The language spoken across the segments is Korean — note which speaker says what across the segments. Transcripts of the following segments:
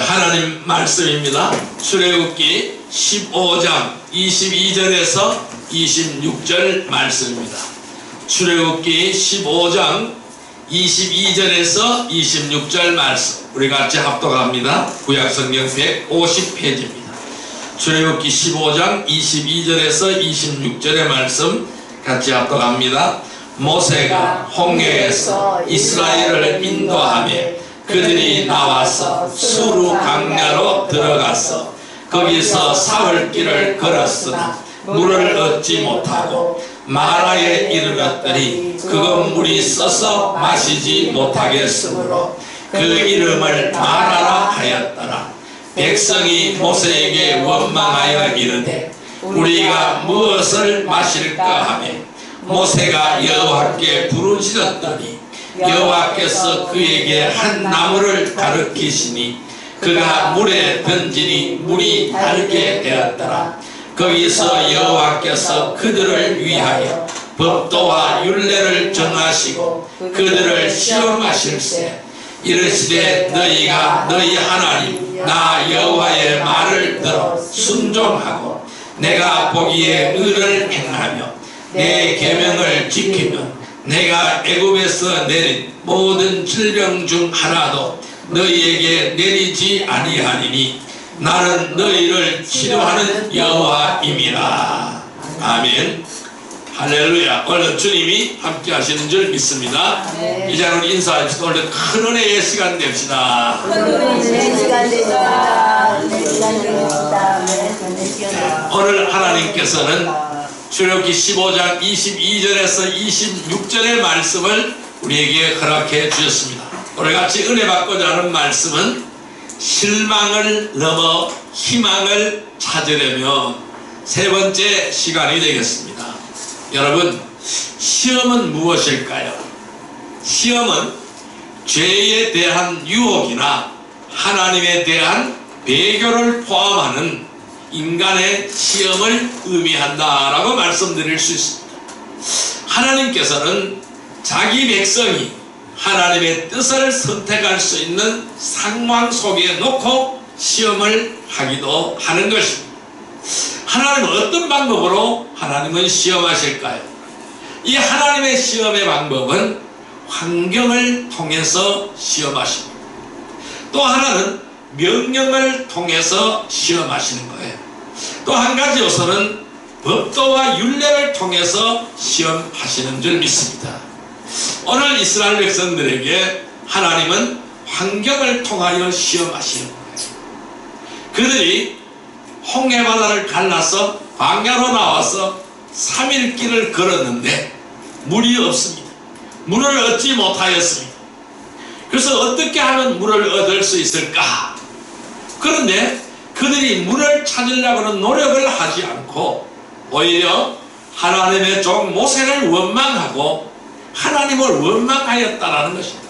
Speaker 1: 하나님 말씀입니다. 출애굽기 15장 22절에서 26절 말씀입니다. 출애굽기 15장 22절에서 26절 말씀 우리 같이 합독합니다. 구약성경 150페이지입니다. 출애굽기 15장 22절에서 26절의 말씀 같이 합독합니다. 모세가 홍해에서 이스라엘을 인도하며 그들이 나와서 수르 강야로 들어가서 거기서 사흘 길을 걸었으나 물을 얻지 못하고 마라에 이르렀더니 그건 물이 써서 마시지 못하겠으므로 그 이름을 마라라 하였더라. 백성이 모세에게 원망하여 이르되 우리가 무엇을 마실까 하며 모세가 여호와께 부르짖었더니 여호와께서 그에게 한 나무를 가르치시니 그가 물에 던지니 물이 달게 되었더라. 거기서 여호와께서 그들을 위하여 법도와 율례를 정하시고 그들을 시험하실세 이르시되 너희가 너희 하나님 나 여호와의 말을 들어 순종하고 내가 보기에 의를 행하며 내 계명을 지키면 내가 애굽에서 내린 모든 질병 중 하나도 너희에게 내리지 아니하리니 나는 너희를 치료하는 여호와임이라. 아멘. 할렐루야. 오늘 주님이 함께 하시는 줄 믿습니다. 이제 우리 인사합시다. 오늘 큰 은혜의 시간 됩시다.
Speaker 2: 큰 은혜의 시간 됩시다.
Speaker 1: 오늘 하나님께서는 출애굽기 15장 22절에서 26절의 말씀을 우리에게 허락해 주셨습니다. 오늘 같이 은혜 받고자 하는 말씀은 실망을 넘어 희망을 찾으려면 세 번째 시간이 되겠습니다. 여러분, 시험은 무엇일까요? 시험은 죄에 대한 유혹이나 하나님에 대한 배교를 포함하는 인간의 시험을 의미한다라고 말씀드릴 수 있습니다. 하나님께서는 자기 백성이 하나님의 뜻을 선택할 수 있는 상황 속에 놓고 시험을 하기도 하는 것입니다. 하나님은 어떤 방법으로 하나님은 시험하실까요? 이 하나님의 시험의 방법은 환경을 통해서 시험하십니다. 또 하나는 명령을 통해서 시험하시는 거예요. 또 한 가지 요소는 법도와 율례를 통해서 시험하시는 줄 믿습니다. 오늘 이스라엘 백성들에게 하나님은 환경을 통하여 시험하시는 거예요. 그들이 홍해바다를 갈라서 광야로 나와서 3일 길을 걸었는데 물이 없습니다. 물을 얻지 못하였습니다. 그래서 어떻게 하면 물을 얻을 수 있을까? 그런데 그들이 물을 찾으려고는 노력을 하지 않고 오히려 하나님의 종 모세를 원망하고 하나님을 원망하였다라는 것입니다.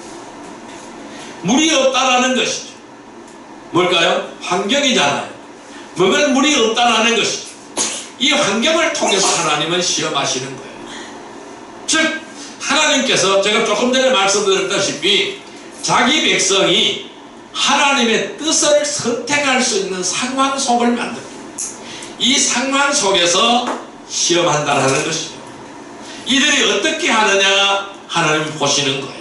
Speaker 1: 물이 없다라는 것이죠. 뭘까요? 환경이잖아요. 먹을 물이 없다라는 것이죠. 이 환경을 통해서 하나님은 시험하시는 거예요. 즉 하나님께서 제가 조금 전에 말씀드렸다시피 자기 백성이 하나님의 뜻을 선택할 수 있는 상황 속을 만듭니다. 이 상황 속에서 시험한다라는 것이죠. 이들이 어떻게 하느냐 하나님 보시는 거예요.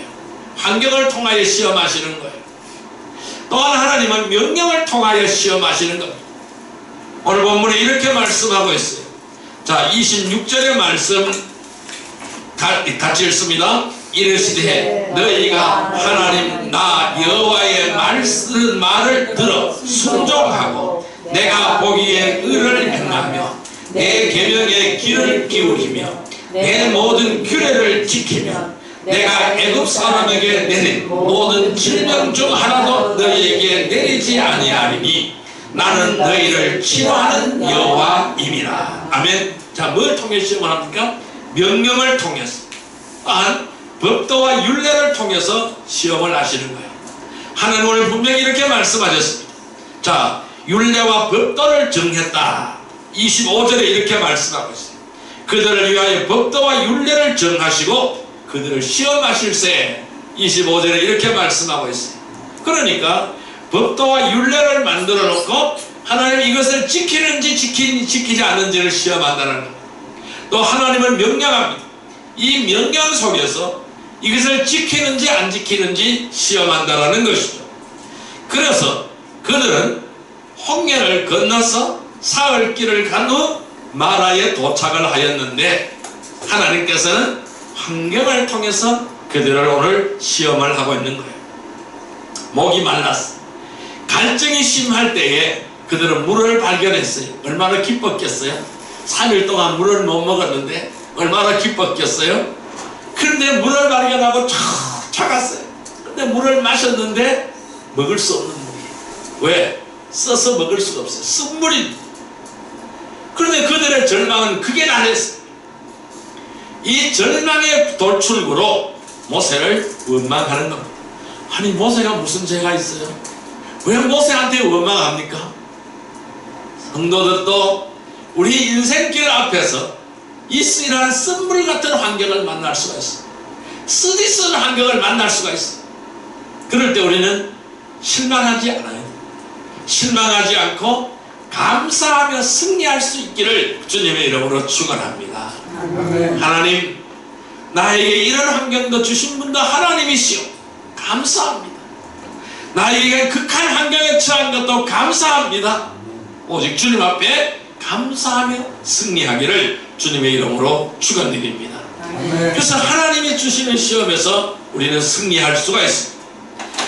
Speaker 1: 환경을 통하여 시험하시는 거예요. 또한 하나님은 명령을 통하여 시험하시는 겁니다. 오늘 본문에 이렇게 말씀하고 있어요. 자, 26절의 말씀 같이 읽습니다. 이르시되 너희가 하나님 나 여호와의 말을 들어 순종하고 내가 보기에 의를 행하며 내 계명에 귀를 기울이며 내 모든 규례를 지키며 내가 애굽 사람에게 내린 모든 질병 중 하나도 너희에게 내리지 아니하리니 나는 너희를 치료하는 여호와임이라. 아멘. 자, 뭘 통해 시험을 합니까? 명령을 통해서 또한 법도와 율례를 통해서 시험을 하시는 거예요. 하나님 오늘 분명히 이렇게 말씀하셨습니다. 자, 율례와 법도를 정했다. 25절에 이렇게 말씀하고 있어요. 그들을 위하여 법도와 율례를 정하시고 그들을 시험하실세. 25절에 이렇게 말씀하고 있어요. 그러니까 법도와 율례를 만들어 놓고 하나님 이것을 지키는지 지키지 않는지를 시험한다는 것. 또 하나님은 명령합니다. 이 명령 속에서 이것을 지키는지 안 지키는지 시험한다는 것이죠. 그래서 그들은 홍해를 건너서 사흘 길을 간 후 마라에 도착을 하였는데 하나님께서는 환경을 통해서 그들을 오늘 시험을 하고 있는 거예요. 목이 말랐어. 갈증이 심할 때에 그들은 물을 발견했어요. 얼마나 기뻤겠어요? 3일 동안 물을 못 먹었는데 얼마나 기뻤겠어요? 그런데 물을 발견하고 쫓아갔어요. 근데 물을 마셨는데 먹을 수 없는 물이에요. 왜? 써서 먹을 수가 없어요. 쓴물이. 그런데 그들의 절망은 극에 달했어요. 이 절망의 돌출구로 모세를 원망하는 겁니다. 아니 모세가 무슨 죄가 있어요? 왜 모세한테 원망합니까? 성도들도 우리 인생길 앞에서 이러한 쓴물 같은 환경을 만날 수가 있어요. 쓰디쓴 환경을 만날 수가 있어요. 그럴 때 우리는 실망하지 않아요. 실망하지 않고 감사하며 승리할 수 있기를 주님의 이름으로 축원합니다. 하나님, 나에게 이런 환경도 주신 분도 하나님이시오. 감사합니다. 나에게 극한 환경에 처한 것도 감사합니다. 오직 주님 앞에 감사하며 승리하기를 주님의 이름으로 축원드립니다. 그래서 하나님이 주시는 시험에서 우리는 승리할 수가 있습니다.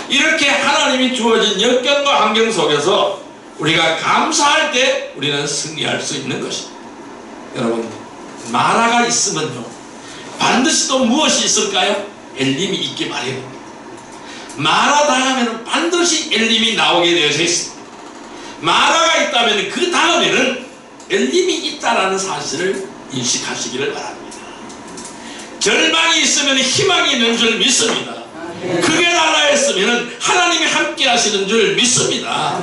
Speaker 1: 이렇게 하나님이 주어진 역경과 환경 속에서 우리가 감사할 때 우리는 승리할 수 있는 것입니다. 여러분, 마라가 있으면요 반드시 또 무엇이 있을까요? 엘림이 있기 마련입니다. 마라 다음에는 반드시 엘림이 나오게 되어져 있습니다. 마라가 있다면 그 다음에는 엘림이 있다라는 사실을 인식하시기를 바랍니다. 절망이 있으면 희망이 있는 줄 믿습니다. 크게 달라했으면 하나님이 함께 하시는 줄 믿습니다.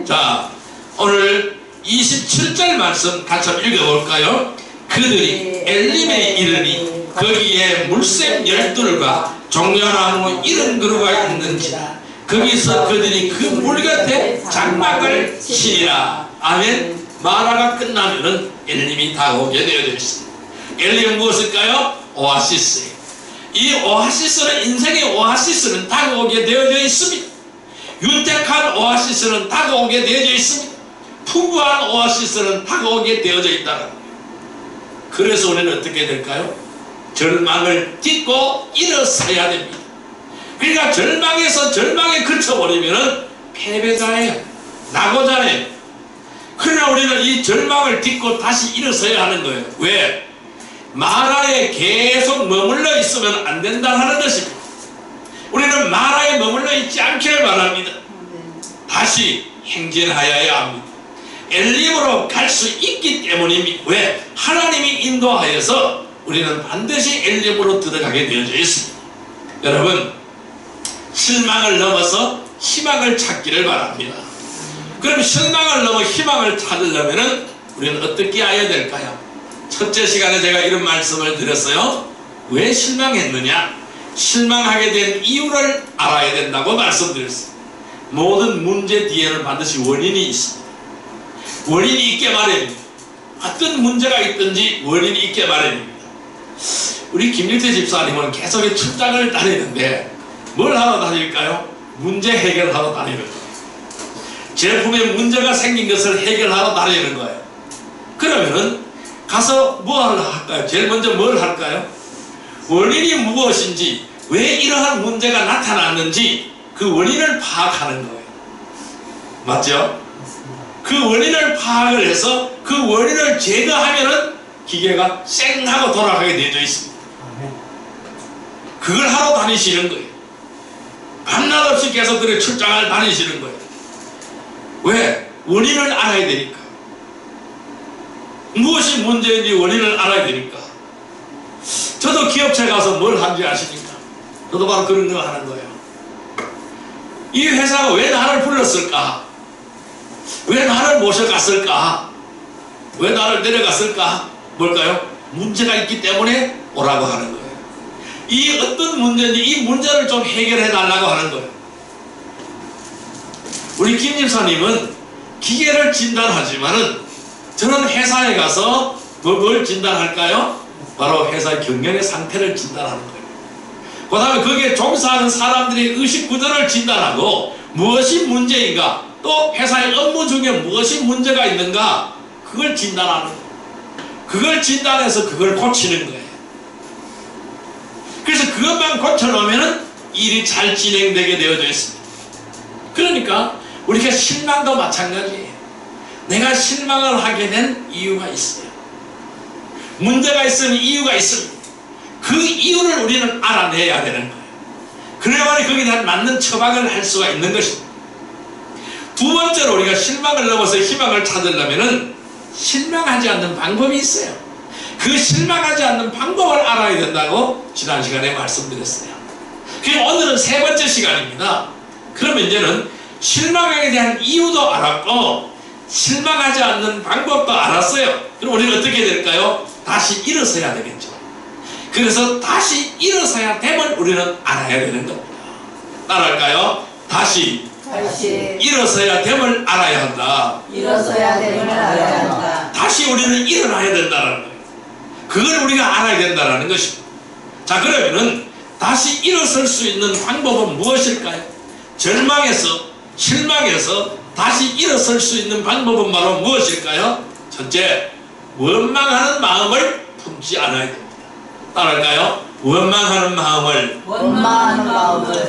Speaker 1: 자, 오늘 27절 말씀 같이 한번 읽어볼까요? 그들이 엘림에 이르니 거기에 물샘 12들과 종려나무 70그루가 있는지라 거기서 그들이 그 물 곁에 장막을 치니라. 아멘. 마라가 끝나면은 엘림이 다가오게 되어져 있습니다. 엘림은 무엇일까요? 오아시스예요. 이 오아시스는, 인생의 오아시스는 다가오게 되어져 있습니다. 윤택한 오아시스는 다가오게 되어져 있습니다. 풍부한 오아시스는 다가오게 되어져 있다는 거예요. 그래서 우리는 어떻게 될까요? 절망을 딛고 일어서야 됩니다. 그러니까 절망에서 절망에 그쳐버리면은 패배자예요. 낙오자예요. 그러나 우리는 이 절망을 딛고 다시 일어서야 하는 거예요. 왜? 마라에 계속 머물러 있으면 안 된다는 것입니다. 우리는 마라에 머물러 있지 않기를 바랍니다. 다시 행진하여야 합니다. 엘림으로 갈 수 있기 때문입니다. 왜? 하나님이 인도하여서 우리는 반드시 엘림으로 들어가게 되어져 있습니다. 여러분, 실망을 넘어서 희망을 찾기를 바랍니다. 그럼 실망을 넘어 희망을 찾으려면 우리는 어떻게 해야 될까요? 첫째 시간에 제가 이런 말씀을 드렸어요. 왜 실망했느냐? 실망하게 된 이유를 알아야 된다고 말씀드렸어요. 모든 문제 뒤에는 반드시 원인이 있습니다. 원인이 있게 마련입니다. 어떤 문제가 있든지 원인이 있게 마련입니다. 우리 김일태 집사님은 계속 출장을 다니는데 뭘 하러 다닐까요? 문제 해결하러 다니는 거예요. 제품에 문제가 생긴 것을 해결하러 다니는 거예요. 그러면은 가서 뭐 할까요? 제일 먼저 뭘 할까요? 원인이 무엇인지, 왜 이러한 문제가 나타났는지 그 원인을 파악하는 거예요. 맞죠? 그 원인을 파악을 해서 그 원인을 제거하면은 기계가 쌩 하고 돌아가게 되어 있습니다. 그걸 하러 다니시는 거예요. 밤낮 없이 계속 그래 출장을 다니시는 거예요. 왜? 원인을 알아야 되니까. 무엇이 문제인지 원인을 알아야 되니까. 저도 기업체 가서 뭘 하는지 아십니까? 저도 바로 그런 거 하는 거예요. 이 회사가 왜 나를 불렀을까? 왜 나를 모셔갔을까? 왜 나를 데려갔을까? 뭘까요? 문제가 있기 때문에 오라고 하는 거예요. 이 어떤 문제인지 이 문제를 좀 해결해 달라고 하는 거예요. 우리 김 집사님은 기계를 진단하지만은 저는 회사에 가서 뭘 진단할까요? 바로 회사의 경영의 상태를 진단하는 거예요. 그 다음에 거기에 종사하는 사람들의 의식 구조를 진단하고 무엇이 문제인가, 또 회사의 업무 중에 무엇이 문제가 있는가, 그걸 진단하는 거예요. 그걸 진단해서 그걸 고치는 거예요. 그래서 그것만 고쳐놓으면 일이 잘 진행되게 되어져 있습니다. 그러니까 우리가 실망도 마찬가지예요. 내가 실망을 하게 된 이유가 있어요. 문제가 있으면 이유가 있습니다. 그 이유를 우리는 알아내야 되는 거예요. 그래야만 거기에 대한 맞는 처방을 할 수가 있는 것입니다. 두 번째로 우리가 실망을 넘어서 희망을 찾으려면 실망하지 않는 방법이 있어요. 그 실망하지 않는 방법을 알아야 된다고 지난 시간에 말씀드렸어요. 그럼 오늘은 세 번째 시간입니다. 그러면 이제는 실망에 대한 이유도 알았고 실망하지 않는 방법도 알았어요. 그럼 우리는 어떻게 될까요? 다시 일어서야 되겠죠. 그래서 다시 일어서야 됨을 우리는 알아야 되는 겁니다. 따라할까요? 다시 일어서야 됨을 알아야 한다.
Speaker 2: 일어서야 됨을 알아야 한다.
Speaker 1: 다시 우리는 일어나야 된다는 거예요. 그걸 우리가 알아야 된다는 것입니다. 자, 그러면은 다시 일어설 수 있는 방법은 무엇일까요? 절망에서, 실망해서 다시 일어설 수 있는 방법은 바로 무엇일까요? 첫째, 원망하는 마음을 품지 않아야 됩니다. 따라할까요? 원망하는 마음을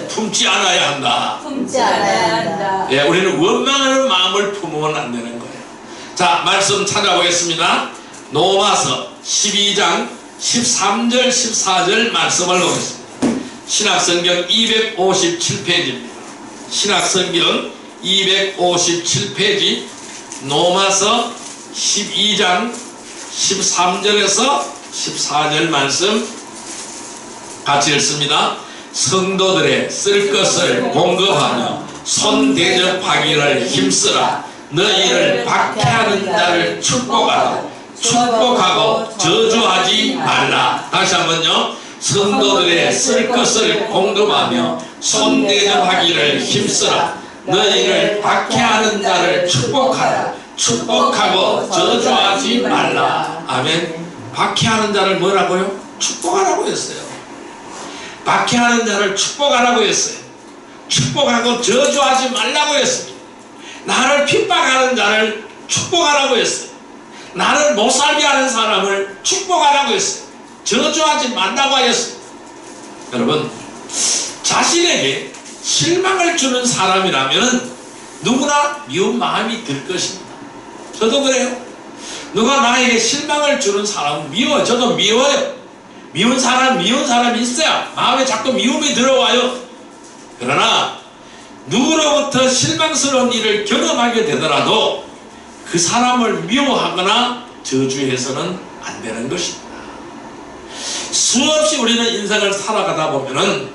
Speaker 1: 품지 않아야 한다.
Speaker 2: 품지 않아야 한다.
Speaker 1: 예, 우리는 원망하는 마음을 품으면 안 되는 거예요. 자, 말씀 찾아보겠습니다. 로마서 12장 13절 14절 말씀을 보겠습니다. 신약성경 257페이지입니다. 신약성경 257페이지 로마서 12장 13절에서 14절 말씀 같이 읽습니다. 성도들의 쓸 것을 공급하며 손 대접하기를 힘쓰라. 너희를 박해하는 자를 축복하라. 축복하고 저주하지 말라. 다시 한번요. 성도들의 쓸 것을 공급하며 손 대접하기를 힘쓰라. 너희를 박해하는 자를 축복하라. 축복하고 저주하지 말라. 아멘. 박해하는 자를 뭐라고요? 축복하라고 했어요. 박해하는 자를 축복하라고 했어요. 축복하고 저주하지 말라고 했습니다. 나를 핍박하는 자를 축복하라고 했어요. 나를 못살게 하는 사람을 축복하라고 했어요. 저주하지 말라고 하였어요. 여러분, 자신에게 실망을 주는 사람이라면 누구나 미운 마음이 들 것입니다. 저도 그래요. 누가 나에게 실망을 주는 사람은 미워요. 저도 미워요. 미운 사람이 있어야 마음에 자꾸 미움이 들어와요. 그러나 누구로부터 실망스러운 일을 경험하게 되더라도 그 사람을 미워하거나 저주해서는 안 되는 것입니다. 수없이 우리는 인생을 살아가다 보면은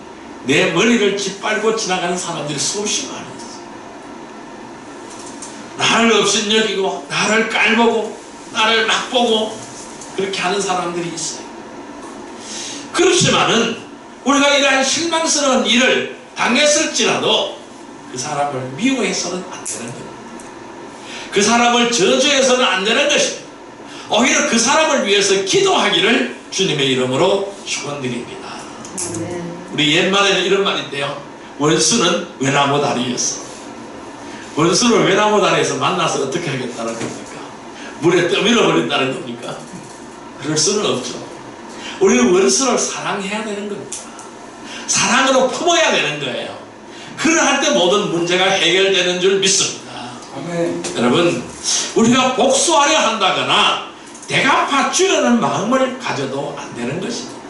Speaker 1: 내 머리를 짓밟고 지나가는 사람들이 수없이 많아요. 나를 업신여기고 나를 깔보고 나를 막보고 그렇게 하는 사람들이 있어요. 그렇지만은 우리가 이러한 실망스러운 일을 당했을지라도 그 사람을 미워해서는 안 되는 겁니다. 그 사람을 저주해서는 안 되는 것입니다. 오히려 그 사람을 위해서 기도하기를 주님의 이름으로 축원드립니다. 우리 옛말에는 이런 말이 있대요. 원수는 외나무 다리였어. 원수를 외나무 다리에서 만나서 어떻게 하겠다는 겁니까? 물에 떠밀어 버린다는 겁니까? 그럴 수는 없죠. 우리는 원수를 사랑해야 되는 겁니다. 사랑으로 품어야 되는 거예요. 그러할 때 모든 문제가 해결되는 줄 믿습니다. 아멘. 여러분, 우리가 복수하려 한다거나 대갚아 주려는 마음을 가져도 안 되는 것입니다.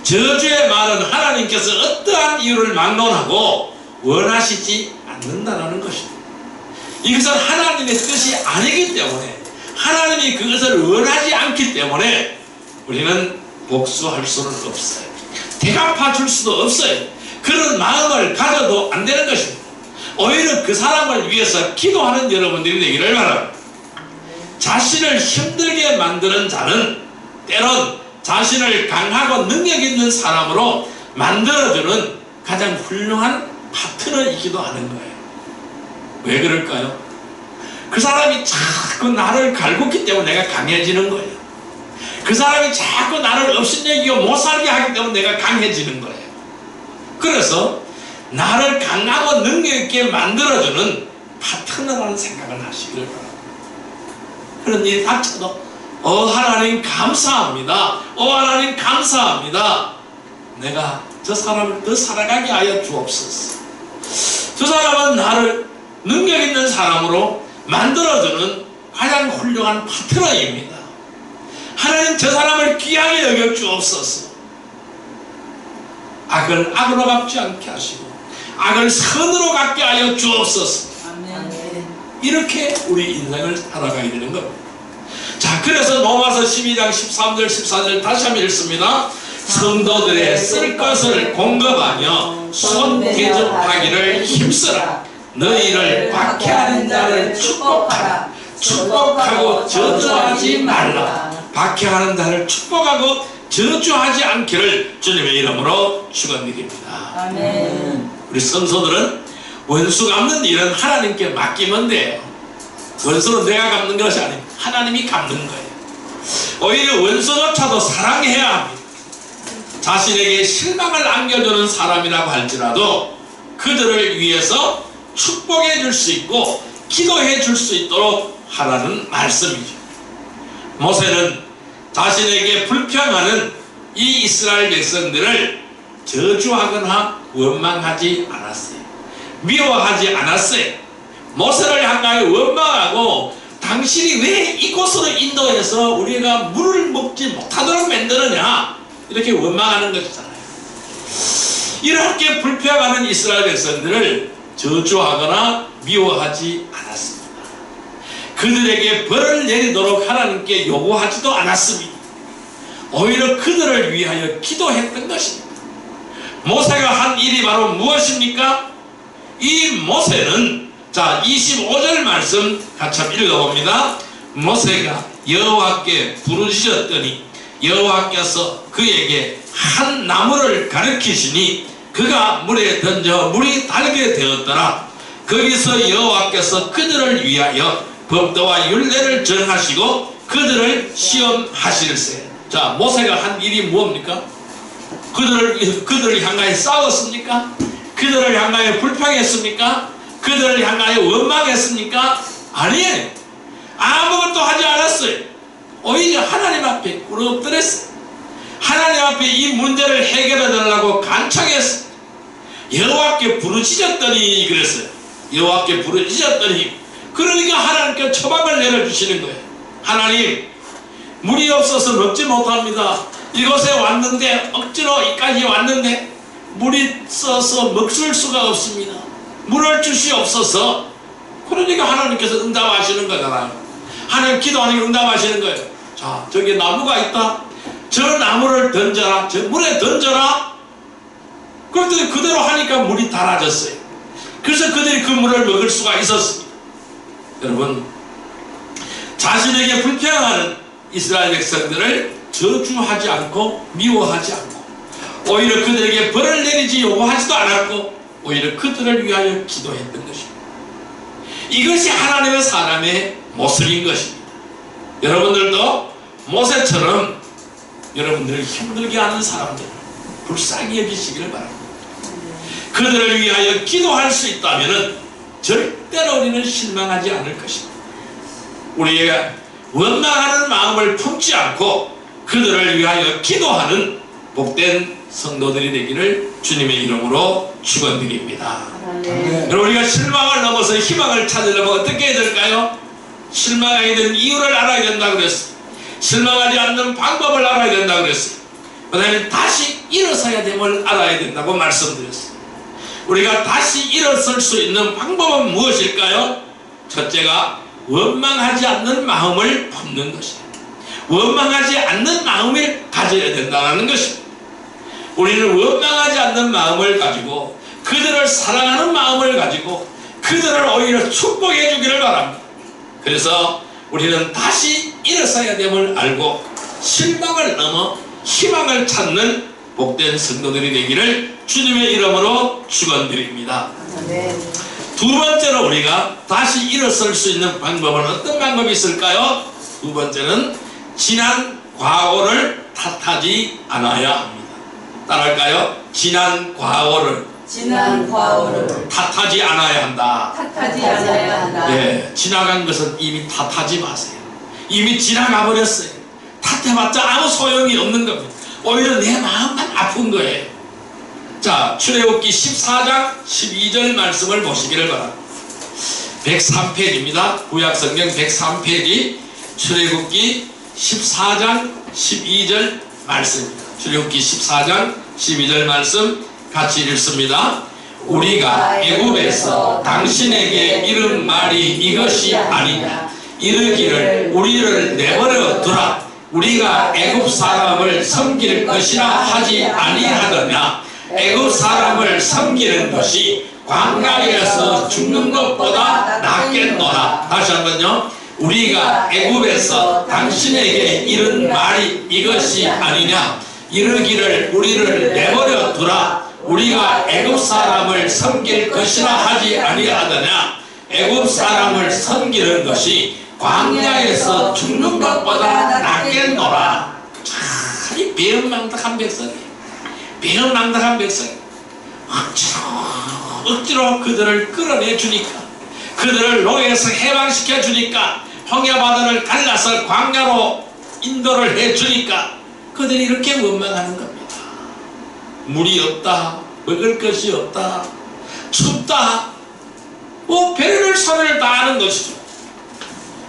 Speaker 1: 저주의 말은 하나님께서 어떠한 이유를 막론하고 원하시지 않는다는 것입니다. 이것은 하나님의 뜻이 아니기 때문에, 하나님이 그것을 원하지 않기 때문에 우리는 복수할 수는 없어요. 대갚아 줄 수도 없어요. 그런 마음을 가져도 안 되는 것입니다. 오히려 그 사람을 위해서 기도하는 여러분들이 되기를 바랍니다. 자신을 힘들게 만드는 자는 때론 자신을 강하고 능력 있는 사람으로 만들어주는 가장 훌륭한 파트너이기도 하는 거예요. 왜 그럴까요? 그 사람이 자꾸 나를 갈굼기 때문에 내가 강해지는 거예요. 그 사람이 자꾸 나를 업신여기고 못살게 하기 때문에 내가 강해지는 거예요. 그래서 나를 강하고 능력있게 만들어주는 파트너라는 생각을 하시기를 바랍니다. 그런 일이 닥쳐도 하나님 감사합니다. 하나님 감사합니다. 내가 저 사람을 더 살아가게 하여 주옵소서. 저 사람은 나를 능력있는 사람으로 만들어주는 가장 훌륭한 파트너입니다. 하나님 저 사람을 귀하게 여겨 주옵소서. 악을 악으로 갚지 않게 하시고 악을 선으로 갚게 하여 주옵소서.
Speaker 2: 아멘.
Speaker 1: 이렇게 우리 인생을 살아가야 되는 겁니다. 자, 그래서 로마서 12장 13절 14절 다시 한번 읽습니다. 성도들의 쓸 것을 공급하며 손 대접하기를 힘쓰라. 너희를 박해하는 자를 축복하라. 축복하고 저주하지 말라. 박해하는 자를 축복하고 저주하지 않기를 주님의 이름으로 축원드립니다.
Speaker 2: 아멘.
Speaker 1: 우리 성도들은 원수 갚는 일은 하나님께 맡기면 돼요. 원수는 내가 갚는 것이 아닙니다. 하나님이 갚는 거예요. 오히려 원수조차도 사랑해야 합니다. 자신에게 실망을 안겨주는 사람이라고 할지라도 그들을 위해서 축복해 줄 수 있고 기도해 줄 수 있도록 하라는 말씀이죠. 모세는 자신에게 불평하는 이 이스라엘 백성들을 저주하거나 원망하지 않았어요. 미워하지 않았어요. 모세를 향하여 원망하고 당신이 왜 이곳으로 인도해서 우리가 물을 먹지 못하도록 만드느냐, 이렇게 원망하는 것이잖아요. 이렇게 불평하는 이스라엘 백성들을 저주하거나 미워하지 않았습니다. 그들에게 벌을 내리도록 하나님께 요구하지도 않았습니다. 오히려 그들을 위하여 기도했던 것입니다. 모세가 한 일이 바로 무엇입니까? 이 모세는, 자, 25절 말씀 같이 한번 읽어봅니다. 모세가 여호와께 부르짖었더니 여호와께서 그에게 한 나무를 가리키시니 그가 물에 던져 물이 달게 되었더라. 거기서 여호와께서 그들을 위하여 법도와 율례를 정하시고 그들을 시험하실세. 자, 모세가 한 일이 무엇입니까? 그들을 향하여 싸웠습니까? 그들을 향하여 불평했습니까? 그들을 향하여 원망했습니까? 아니에요. 아무것도 하지 않았어요. 오히려 하나님 앞에 꿇어엎드렸어요. 하나님 앞에 이 문제를 해결해 달라고 간청했어요. 여호와께 부르짖었더니 그랬어요. 여호와께 부르짖었더니, 그러니까 하나님께 처방을 내려주시는 거예요. 하나님, 물이 없어서 먹지 못합니다. 이곳에 왔는데, 억지로 이까지 왔는데 물이 써서 먹을 수가 없습니다. 물을 주시옵소서. 그러니까 하나님께서 응답하시는 거잖아요. 하나님 기도하니까 응답하시는 거예요. 자, 저기 나무가 있다. 저 나무를 던져라. 저 물에 던져라. 그런데 그대로 하니까 물이 달아졌어요. 그래서 그들이 그 물을 먹을 수가 있었습니다. 여러분, 자신에게 불평하는 이스라엘 백성들을 저주하지 않고 미워하지 않고 오히려 그들에게 벌을 내리지 요구하지도 않았고 오히려 그들을 위하여 기도했던 것입니다. 이것이 하나님의 사람의 모습인 것입니다. 여러분들도 모세처럼 여러분들을 힘들게 하는 사람들 불쌍히 여기시기를 바랍니다. 그들을 위하여 기도할 수 있다면 절대로 우리는 실망하지 않을 것입니다. 우리가 원망하는 마음을 품지 않고 그들을 위하여 기도하는 복된 성도들이 되기를 주님의 이름으로 축원드립니다. 그럼 우리가 실망을 넘어서 희망을 찾으려면 어떻게 해야 될까요? 실망하게 된 이유를 알아야 된다고 그랬어요. 실망하지 않는 방법을 알아야 된다고 그랬어요. 그 다음에 다시 일어서야 됨을 알아야 된다고 말씀드렸어요. 우리가 다시 일어설 수 있는 방법은 무엇일까요? 첫째가 원망하지 않는 마음을 품는 것입니다. 원망하지 않는 마음을 가져야 된다는 것입니다. 우리는 원망하지 않는 마음을 가지고 그들을 사랑하는 마음을 가지고 그들을 오히려 축복해 주기를 바랍니다. 그래서 우리는 다시 일어서야 됨을 알고 실망을 넘어 희망을 찾는 복된 성도들이 되기를 주님의 이름으로 축원드립니다.
Speaker 2: 네.
Speaker 1: 두 두 번째로 우리가 다시 일어설 수 있는 방법은 어떤 방법이 있을까요? 두 번째는 지난 과거를 탓하지 않아야 합니다. 따라할까요? 지난 과거를 탓하지 않아야 한다. 예, 지나간 것은 이미 탓하지 마세요. 이미 지나가 버렸어요. 탓해봤자 아무 소용이 없는 겁니다. 오히려 내 마음만 아픈 거예요. 자, 출애굽기 14장 12절 말씀을 보시기를 바랍니다. 103페이지입니다. 구약성경 103페이지 출애굽기 14장 12절 말씀입니다. 출애굽기 14장 12절 말씀 같이 읽습니다. 우리가 애굽에서 당신에게 이른 말이 이것이 아니냐. 이르기를 우리를 내버려 두라. 우리가 애굽 사람을 섬길 것이라 하지 아니하더냐. 애굽 사람을 섬기는 것이 광야에서 죽는 것보다 낫겠노라. 다시 한번요. 우리가 애굽에서 당신에게 이른 말이 이것이 아니냐. 이르기를 우리를 내버려 두라. 우리가 애굽 사람을 섬길 것이라 하지 아니하더냐. 애굽 사람을 섬기는 것이 광야에서 죽는 것보다 낫겠노라. 참, 이 배은망덕한 백성이에요. 배은망덕한 백성. 억지로 그들을 끌어내 주니까, 그들을 노예에서 해방시켜 주니까, 홍해바다를 갈라서 광야로 인도를 해 주니까 그들이 이렇게 원망하는 겁니다. 물이 없다, 먹을 것이 없다, 춥다, 뭐 별의별 소리를 다 하는 것이죠.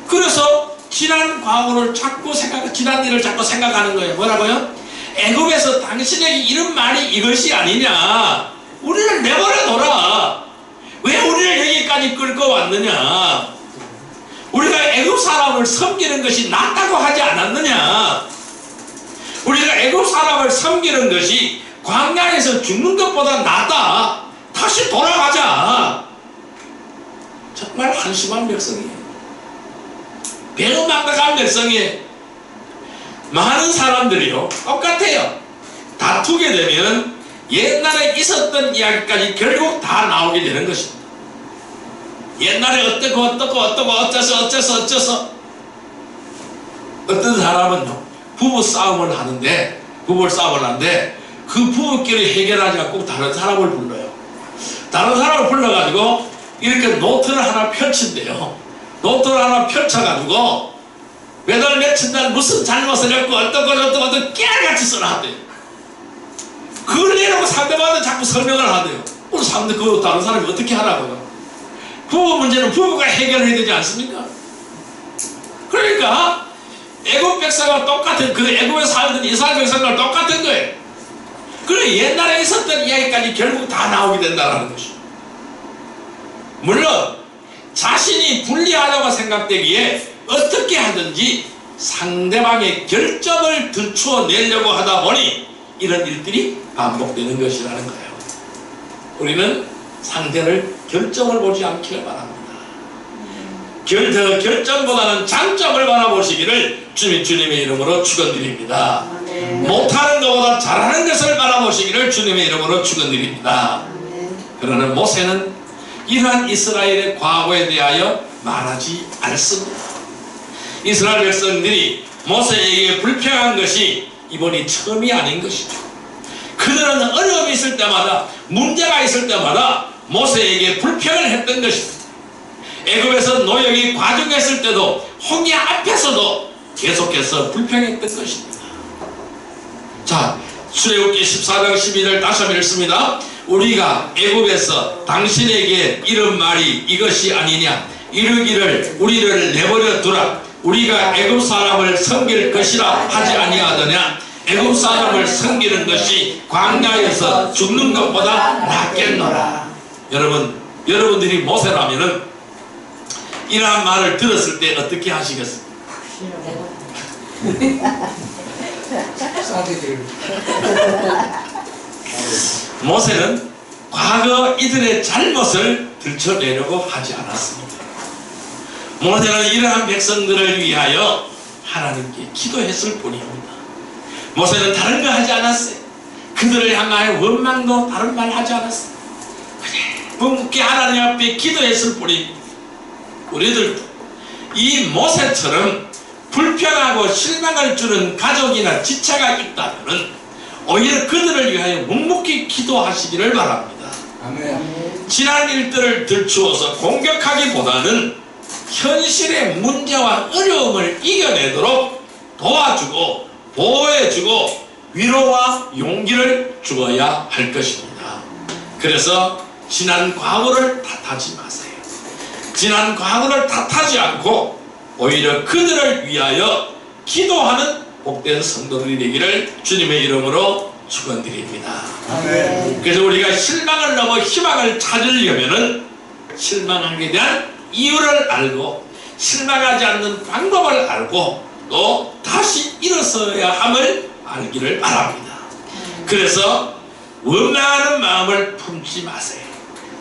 Speaker 1: 그래서 지난 과거를 자꾸 지난 일을 자꾸 생각하는 거예요. 뭐라고요? 애굽에서 당신에게 이런 말이 이것이 아니냐. 우리를 내버려 둬라. 왜 우리를 여기까지 끌고 왔느냐. 우리가 애굽 사람을 섬기는 것이 낫다고 하지 않았느냐. 우리가 애굽 사람을 섬기는 것이 광야에서 죽는 것보다 낫다. 다시 돌아가자. 정말 한심한 백성이에요. 배은망덕한 백성이에요. 많은 사람들이요 똑같아요. 다투게 되면 옛날에 있었던 이야기까지 결국 다 나오게 되는 것입니다. 옛날에 어쩌고 어째서 어떤 사람은요 부부싸움을 하는데 그 부부끼리 해결하지 않고 다른 사람을 불러요. 다른 사람을 불러가지고 이렇게 노트를 하나 펼친대요. 노트를 하나 펼쳐가지고 몇월 며칠 날 무슨 잘못을 했고 어떤 깨알같이 써놨대요. 그걸 내놓고 상대방한테 자꾸 설명을 하대요. 우리 사람들 그 다른 사람이 어떻게 하라고요? 부부 문제는 부부가 해결해야 되지 않습니까? 그러니까 애굽 백성과 똑같은, 그 애굽에 살던 이스라엘 백성과 똑같은 거예요. 그래 옛날에 있었던 이야기까지 결국 다 나오게 된다는 것이죠. 물론 자신이 불리하다고 생각되기에 어떻게 하든지 상대방의 결점을 들추어 내려고 하다 보니 이런 일들이 반복되는 것이라는 거예요. 우리는 상대를 결점을 보지 않기를 바랍니다. 결점보다는 장점을 바라보시기를 주님의 이름으로 축원드립니다. 못하는 것보다 잘하는 것을 바라보시기를 주님의 이름으로 축원드립니다. 그러나 모세는 이러한 이스라엘의 과거에 대하여 말하지 않습니다. 이스라엘 백성들이 모세에게 불평한 것이 이번이 처음이 아닌 것이죠. 그들은 어려움이 있을 때마다, 문제가 있을 때마다 모세에게 불평을 했던 것입니다. 애굽에서 노역이 과중했을 때도 홍해 앞에서도 계속해서 불평했던 것입니다. 자, 출애굽기 14장 12절 다시 한번 읽습니다. 우리가 애굽에서 당신에게 이런 말이 이것이 아니냐. 이르기를 우리를 내버려 두라. 우리가 애굽 사람을 섬길 것이라 하지 아니하더냐. 애굽 사람을 섬기는 것이 광야에서 죽는 것보다 낫겠노라. 여러분들이 모세라면은 이러한 말을 들었을 때 어떻게 하시겠습니까? 모세는 과거 이들의 잘못을 들춰내려고 하지 않았습니다. 모세는 이러한 백성들을 위하여 하나님께 기도했을 뿐입니다. 모세는 다른 거 하지 않았어요. 그들을 향하여 원망도 다른 말 하지 않았어요. 그래 궁극히 하나님 앞에 기도했을 뿐입니다. 우리들도 이 모세처럼 불평하고 실망을 주는 가족이나 지체가 있다면 오히려 그들을 위하여 묵묵히 기도하시기를 바랍니다.
Speaker 3: 아멘.
Speaker 1: 지난 일들을 들추어서 공격하기보다는 현실의 문제와 어려움을 이겨내도록 도와주고 보호해주고 위로와 용기를 주어야 할 것입니다. 그래서 지난 과거를 탓하지 마세요. 지난 과거를 탓하지 않고 오히려 그들을 위하여 기도하는 복된 성도들이 되기를 주님의 이름으로 축원드립니다.
Speaker 3: 아멘.
Speaker 1: 그래서 우리가 실망을 넘어 희망을 찾으려면은 실망하게 대한 이유를 알고 실망하지 않는 방법을 알고 또 다시 일어서야 함을 알기를 바랍니다. 그래서 원망하는 마음을 품지 마세요.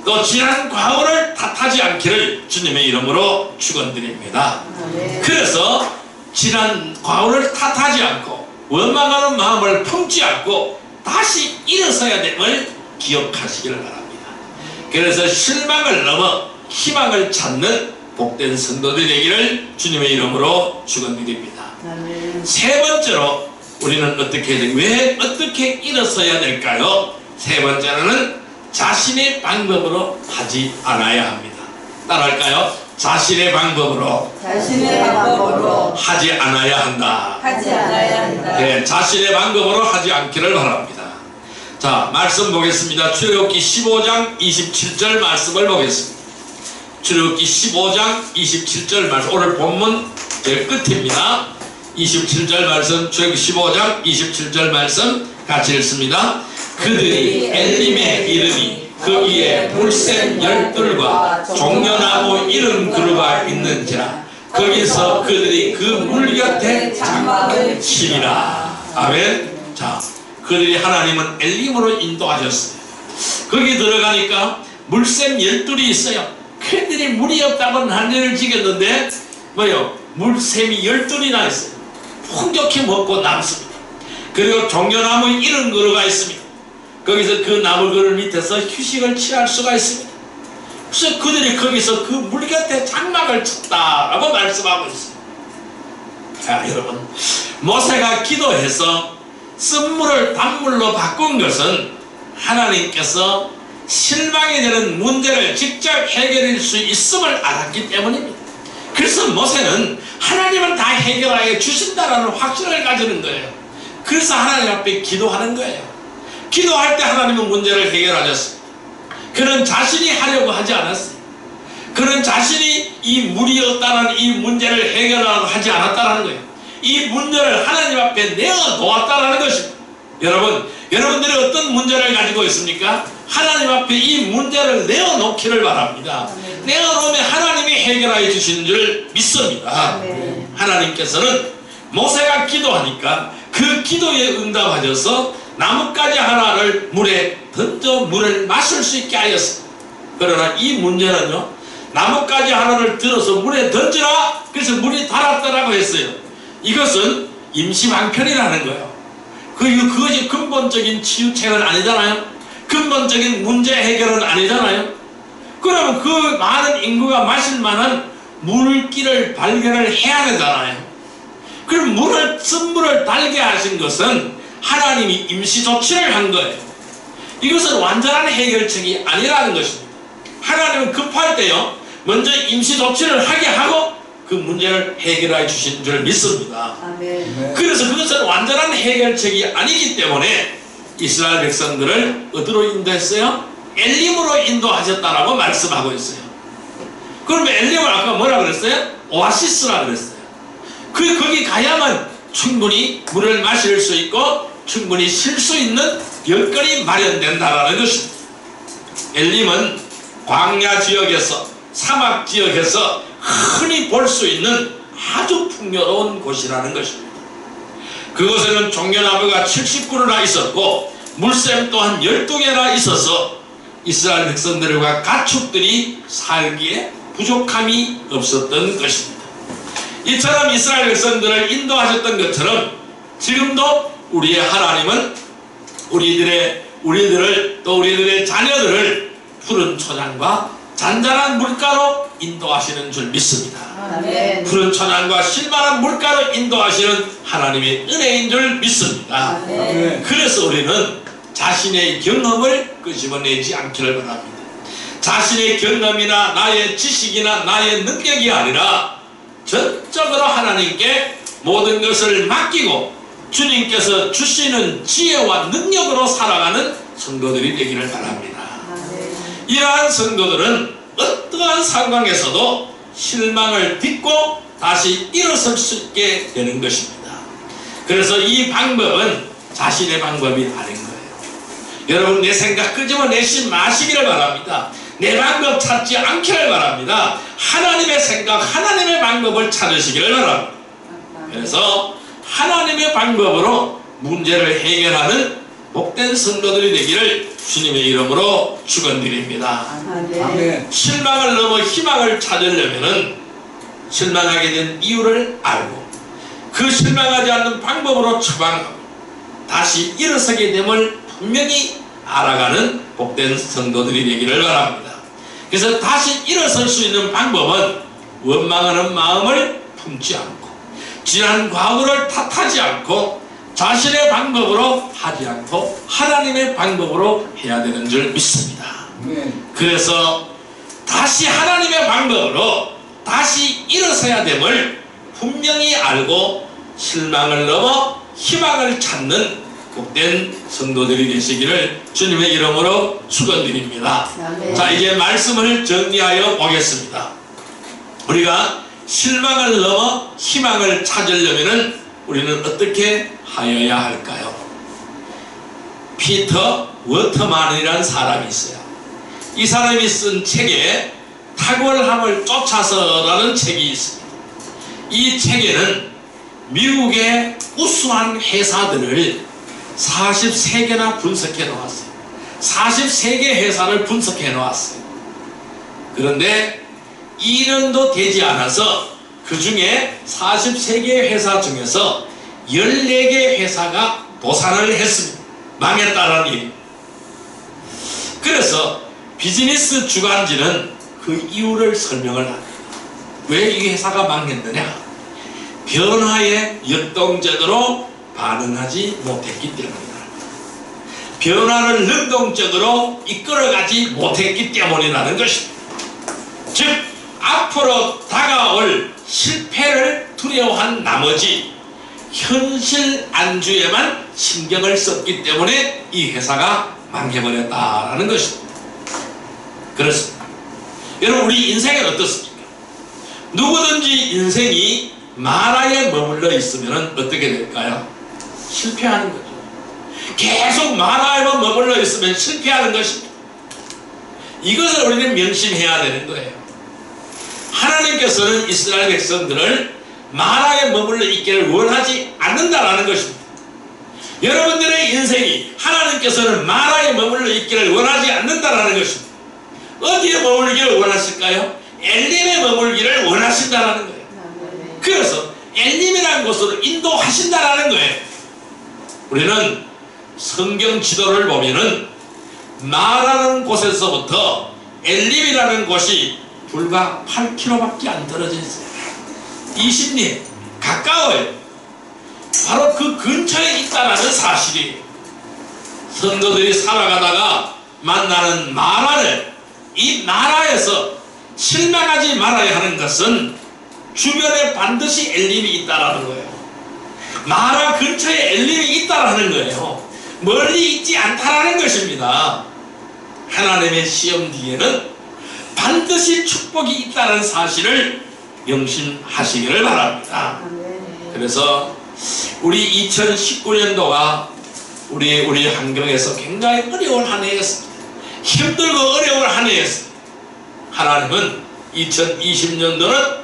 Speaker 1: 또 지난 과거를 탓하지 않기를 주님의 이름으로 축원드립니다. 그래서 지난 과거를 탓하지 않고 원망하는 마음을 품지 않고 다시 일어서야 됨을 기억하시기를 바랍니다. 그래서 실망을 넘어 희망을 찾는 복된 성도들이 되기를 주님의 이름으로 축원드립니다. 세 번째로 우리는 왜 어떻게 일어서야 될까요? 세 번째로는 자신의 방법으로 하지 않아야 합니다. 따라할까요? 자신의 방법으로 하지 않아야 한다. 네, 자신의 방법으로 하지 않기를 바랍니다. 자, 말씀 보겠습니다. 출애굽기 15장 27절 말씀을 보겠습니다. 출애굽기 15장 27절 말씀, 오늘 본문 제일 끝입니다. 27절 말씀, 출애굽기 15장 27절 말씀 같이 읽습니다. 그들이 엘림에 이르니 거기에 물샘 12과 종려나무 70그루가 있는지라 거기서 그들이 그 물 곁에 장막을 치니라. 아멘. 자, 그들이 하나님은 엘림으로 인도하셨어요. 거기 들어가니까 물샘 12이 있어요. 그들이 물이 없다고 난리를 지겼는데 뭐요? 물샘이 12이나 있어요. 풍족히 먹고 남습니다. 그리고 종려나무 70그루가 있습니다. 거기서 그 나무그루 밑에서 휴식을 취할 수가 있습니다. 그래서 그들이 거기서 그 물 곁에 장막을 쳤다라고 말씀하고 있습니다. 자, 여러분, 모세가 기도해서 쓴물을 단물로 바꾼 것은 하나님께서 실망이 되는 문제를 직접 해결할 수 있음을 알았기 때문입니다. 그래서 모세는 하나님은 다 해결하여 주신다라는 확신을 가지는 거예요. 그래서 하나님 앞에 기도하는 거예요. 기도할 때 하나님은 문제를 해결하셨습니다. 그는 자신이 하려고 하지 않았어요. 그는 자신이 이 물이 없다는 이 문제를 해결하려고 하지 않았다는 거예요. 이 문제를 하나님 앞에 내어놓았다는 것입니다. 여러분, 여러분들이 어떤 문제를 가지고 있습니까? 하나님 앞에 이 문제를 내어놓기를 바랍니다. 내어놓으면 하나님이 해결하여 주시는 줄 믿습니다. 하나님께서는 모세가 기도하니까 그 기도에 응답하셔서 나뭇가지 하나를 물에 던져 물을 마실 수 있게 하였습니다. 그러나 이 문제는요, 나뭇가지 하나를 들어서 물에 던지라 그래서 물이 달았다라고 했어요. 이것은 임시방편이라는 거예요. 그것이 근본적인 치유책은 아니잖아요. 근본적인 문제 해결은 아니잖아요. 그러면 그 많은 인구가 마실 만한 물길을 발견을 해야 되잖아요. 그럼 쓴물을 달게 하신 것은 하나님이 임시 조치를 한 거예요. 이것은 완전한 해결책이 아니라는 것입니다. 하나님은 급할 때요, 먼저 임시 조치를 하게 하고 그 문제를 해결해 주신 줄 믿습니다.
Speaker 2: 아멘.
Speaker 1: 그래서 그것은 완전한 해결책이 아니기 때문에 이스라엘 백성들을 어디로 인도했어요? 엘림으로 인도하셨다라고 말씀하고 있어요. 그러면 엘림을 아까 뭐라 그랬어요? 오아시스라 그랬어요. 거기 가야만 충분히 물을 마실 수 있고 충분히 쉴 수 있는 여건이 마련된다라는 것입니다. 엘림은 광야 지역에서, 사막 지역에서 흔히 볼 수 있는 아주 풍요로운 곳이라는 것입니다. 그곳에는 종려나무가 70그루나 있었고 물샘 또한 12개나 있어서 이스라엘 백성들과 가축들이 살기에 부족함이 없었던 것입니다. 이처럼 이스라엘 백성들을 인도하셨던 것처럼 지금도 우리의 하나님은 우리들의 자녀들을 푸른 초장과 잔잔한 물가로 인도하시는 줄 믿습니다.
Speaker 2: 아멘.
Speaker 1: 푸른 초장과 실만한 물가로 인도하시는 하나님의 은혜인 줄 믿습니다.
Speaker 2: 아멘.
Speaker 1: 그래서 우리는 자신의 경험을 끄집어내지 않기를 바랍니다. 자신의 경험이나 나의 지식이나 나의 능력이 아니라 전적으로 하나님께 모든 것을 맡기고 주님께서 주시는 지혜와 능력으로 살아가는 성도들이 되기를 바랍니다. 이러한 성도들은 어떠한 상황에서도 실망을 딛고 다시 일어설 수 있게 되는 것입니다. 그래서 이 방법은 자신의 방법이 아닌 거예요. 여러분, 내 생각 끄집어내지 마시기를 바랍니다. 내 방법 찾지 않기를 바랍니다. 하나님의 생각, 하나님의 방법을 찾으시기를 바랍니다. 그래서 하나님의 방법으로 문제를 해결하는 복된 성도들이 되기를 주님의 이름으로 축원드립니다.
Speaker 3: 아멘.
Speaker 1: 실망을 넘어 희망을 찾으려면 실망하게 된 이유를 알고 그 실망하지 않는 방법으로 처방하고 다시 일어서게 됨을 분명히 알아가는 복된 성도들이 되기를 바랍니다. 그래서 다시 일어설 수 있는 방법은 원망하는 마음을 품지 않고 지난 과거를 탓하지 않고 자신의 방법으로 하지 않고 하나님의 방법으로 해야 되는 줄 믿습니다. 그래서 다시 하나님의 방법으로 다시 일어서야 됨을 분명히 알고 실망을 넘어 희망을 찾는 복된 성도들이 되시기를 주님의 이름으로 축원드립니다. 자, 이제 말씀을 정리하여 보겠습니다. 우리가 실망을 넘어 희망을 찾으려면 우리는 어떻게 하여야 할까요? 피터 워터만이라는 사람이 있어요. 이 사람이 쓴 책에 탁월함을 쫓아서라는 책이 있습니다. 이 책에는 미국의 우수한 회사들을 43개나 분석해 놓았어요. 43개 회사를 분석해 놓았어요. 그런데 2년도 되지 않아서 그 중에 43개 회사 중에서 14개 회사가 도산을 했습니다. 망했다는 일. 그래서 비즈니스 주간지는 그 이유를 설명을 합니다. 왜 이 회사가 망했느냐? 변화에 역동적으로 반응하지 못했기 때문이다. 변화를 능동적으로 이끌어가지 못했기 때문이라는 것입니다. 즉 앞으로 다가올 실패를 두려워한 나머지 현실 안주에만 신경을 썼기 때문에 이 회사가 망해버렸다라는 것입니다. 그렇습니다. 여러분, 우리 인생은 어떻습니까? 누구든지 인생이 마라에 머물러 있으면 어떻게 될까요? 실패하는 거죠. 계속 마라에만 머물러 있으면 실패하는 것입니다. 이것을 우리는 명심해야 되는 거예요. 하나님께서는 이스라엘 백성들을 마라에 머물러 있기를 원하지 않는다라는 것입니다. 여러분들의 인생이 하나님께서는 마라에 머물러 있기를 원하지 않는다라는 것입니다. 어디에 머물기를 원하실까요? 엘림에 머물기를 원하신다라는 거예요. 그래서 엘림이라는 곳으로 인도하신다라는 거예요. 우리는 성경 지도를 보면은 마라는 곳에서부터 엘림이라는 곳이 불과 8km밖에 안 떨어져 있어요. 20리 가까워요. 바로 그 근처에 있다라는 사실이 성도들이 살아가다가 만나는 마라를, 이 마라에서 실망하지 말아야 하는 것은 주변에 반드시 엘림이 있다라는 거예요. 마라 근처에 엘림이 있다라는 거예요. 멀리 있지 않다라는 것입니다. 하나님의 시험 뒤에는 반드시 축복이 있다는 사실을 명심하시기를 바랍니다. 그래서 우리 2019년도가 우리 환경에서 굉장히 어려운 한 해였습니다. 힘들고 어려운 한 해였습니다. 하나님은 2020년도는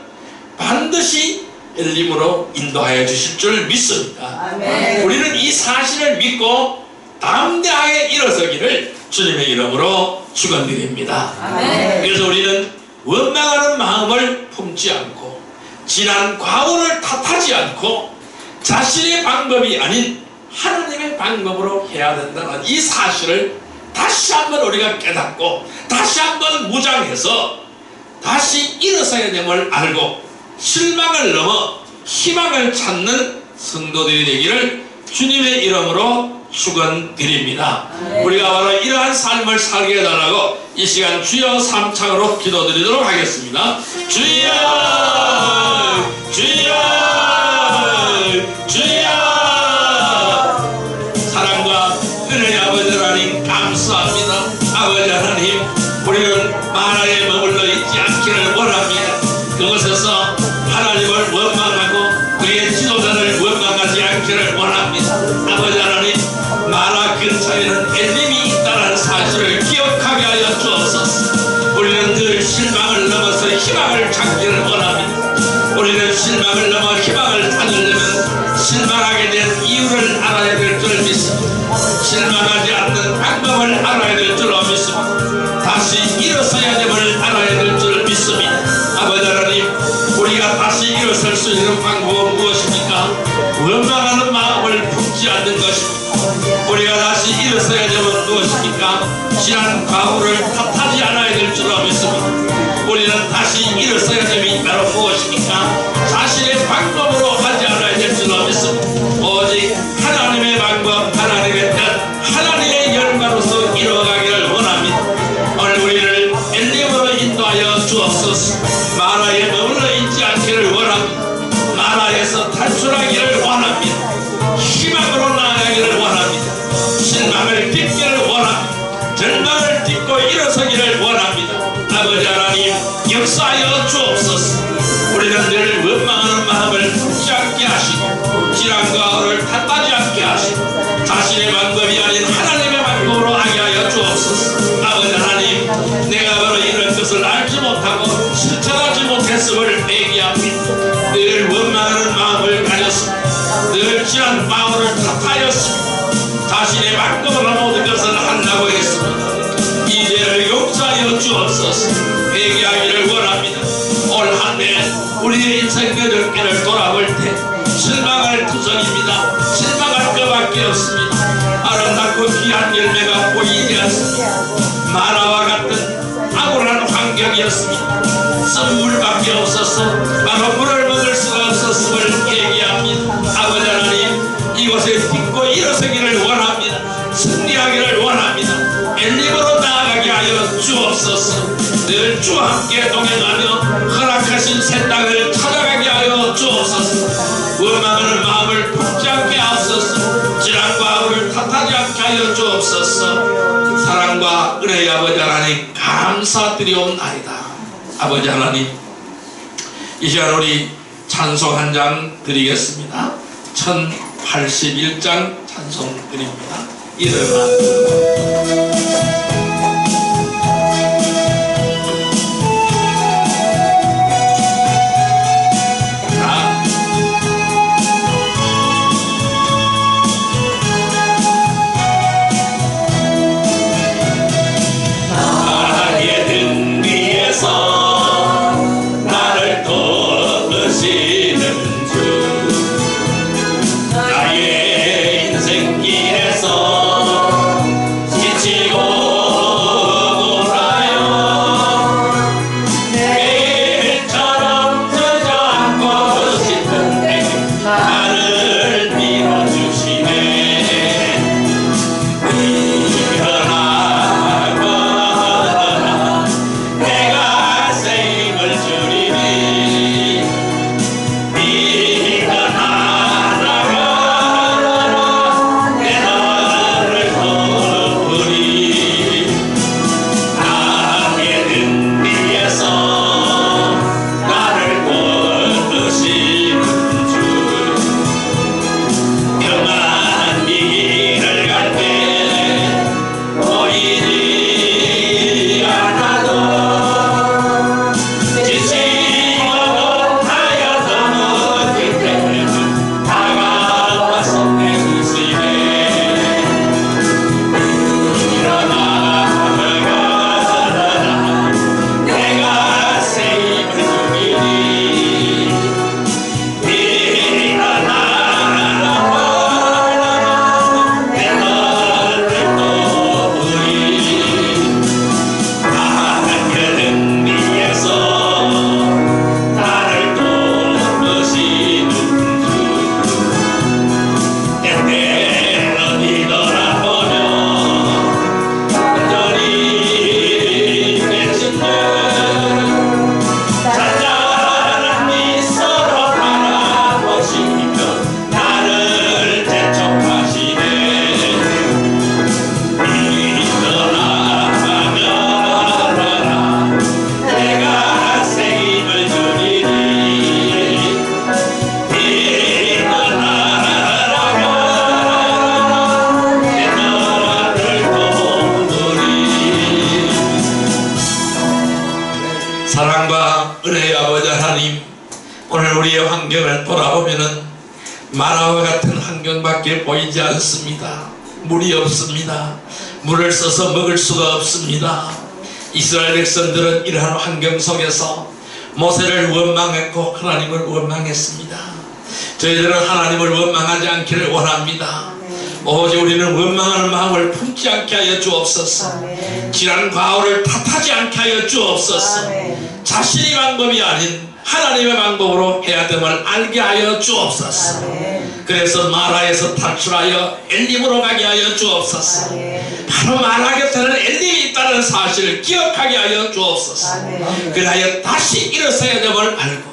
Speaker 1: 반드시 엘림으로 인도하여 주실 줄 믿습니다.
Speaker 2: 아멘.
Speaker 1: 우리는 이 사실을 믿고 담대하게 일어서기를 주님의 이름으로 축원드립니다.
Speaker 2: 아멘.
Speaker 1: 그래서 우리는 원망하는 마음을 품지 않고 지난 과거를 탓하지 않고 자신의 방법이 아닌 하나님의 방법으로 해야 된다는 이 사실을 다시 한번 우리가 깨닫고 다시 한번 무장해서 다시 일어서야 됨을 알고 실망을 넘어 희망을 찾는 성도들이 되기를 주님의 이름으로 축원드립니다. 우리가 바로 이러한 삶을 살게 해달라고 이 시간 주여 삼창으로 기도드리도록 하겠습니다. 주여 주여 주여. 사랑과 은혜의 아버지 하나님 감사합니다. 아버지 하나님, 우리는 만화에 머물러 있지 않기를 원합니다. 그곳에서 하나님을 원망하고 그의 지도자를 원망하지 않기를 원합니다. 아버지 하나님, 만화 근처에는 엘림이 있다는 사실을 기억하게 하여 주옵소서. 우리는 늘 실망을 넘어서 희망을 찾기를 원합니다. 우리는 실망을 넘어 희망을 찾으려면 실망하게 된 이유를 알아야 될 줄 믿습니다. 실망하지 않는 방법을 알아야 될 줄 믿습니다. 다시 일어서야 됨을 알아야 될 줄 믿습니다. 아버지 하나님, 우리가 다시 일어설 수 있는 방법은 무엇입니까? 원망하는 마음을 품지 않는 것입니다. 우리가 다시 일어서야 되면 무엇입니까? 지난 과거를 탓하지 않아야 될 줄 믿습니다. 우리는 다시 일어서야 됨이 바로 무엇입니까? 자신의 방법으로 하지 않아야 될 줄 믿습니다. 오직 하나님의 방법, 하나님의 뜻, 하나님의 열마로서 이루어가기를 원합니다. 오늘 우리를 엘림으로 인도하여 주옵소서. 만화에 머물러 있지 않기를 원합니다. 만화에서 탈출하기를 원합니다. 희망으로 나아가기를 원합니다. 실망을 딛기를 원합니다. 절망을 딛고 일어서기를 원합니다. 아버지 하나님, 역사하여 주옵소서. 우리는 늘 원망하는 마음을 품지 않게 하시고 지난과 허를 탓하지 않게 하시고 자신의 방법이 아닌 하나님의 방법으로 하게 하여 주옵소서. 아버지 하나님, 내가 바로 이런 것을 알지 못하고 실천하지 못했음을 회개합니다. 늘 원망하는 마음을 가졌습니다. 늘 지난 마음을 탓하였습니다. 자신의 방법으로 모든 것을 한다고 했습니다. 이 죄를 용서하여 주옵소서. 회개하기를 원합니다. 올 한 해 우리의 인생 여정길을 돌아볼 때 실망할 투성입니다. 실망할 것밖에 없습니다. 아름답고 귀한 열매가 보이지 않습니다. 만화와 같은 악울한 환경이었습니다. 썸물밖에 없어서 바로 물을 먹을 수가 없었음을 얘기합니다. 아버지 하나님, 이곳에 딛고 일어서기를 원합니다. 승리하기를 원합니다. 엘림으로 나아가게 하여 주옵소서. 늘 주와 함께 동행하며 허락하신 새 땅을 찾아가게 하여 주옵소서. 원망하는 마음을 품지 않게 하옵소서. 지난과 후를 탓하지 않게 하여 주옵소서. 사랑과 은혜의 아버지 하나님 감사드리옵나이다. 아버지 하나님, 이 시간 우리 찬송 한 장 드리겠습니다. 1081장 찬송 드립니다. 이름만 나의 인생길에서 지치고 오늘 우리의 환경을 돌아보면은 마라와 같은 환경밖에 보이지 않습니다. 물이 없습니다. 물을 써서 먹을 수가 없습니다. 이스라엘 백성들은 이러한 환경 속에서 모세를 원망했고 하나님을 원망했습니다. 저희들은 하나님을 원망하지 않기를 원합니다. 오직 우리는 원망하는 마음을 품지 않게 하여 주옵소서. 지난 과오를 탓하지 않게 하여 주옵소서. 자신의 방법이 아닌 하나님의 방법으로 해야 됨을 알게 하여 주옵소서. 그래서 마라에서 탈출하여 엘림으로 가게 하여 주옵소서. 바로 마라 곁에는 엘림이 있다는 사실을 기억하게 하여 주옵소서. 그리하여 다시 일어서야 됨을 알고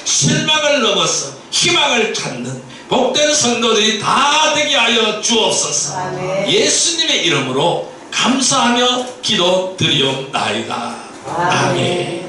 Speaker 1: 실망을 넘어서 희망을 찾는 복된 성도들이 다 되게 하여 주옵소서. 예수님의 이름으로 감사하며 기도드리옵나이다. 아멘.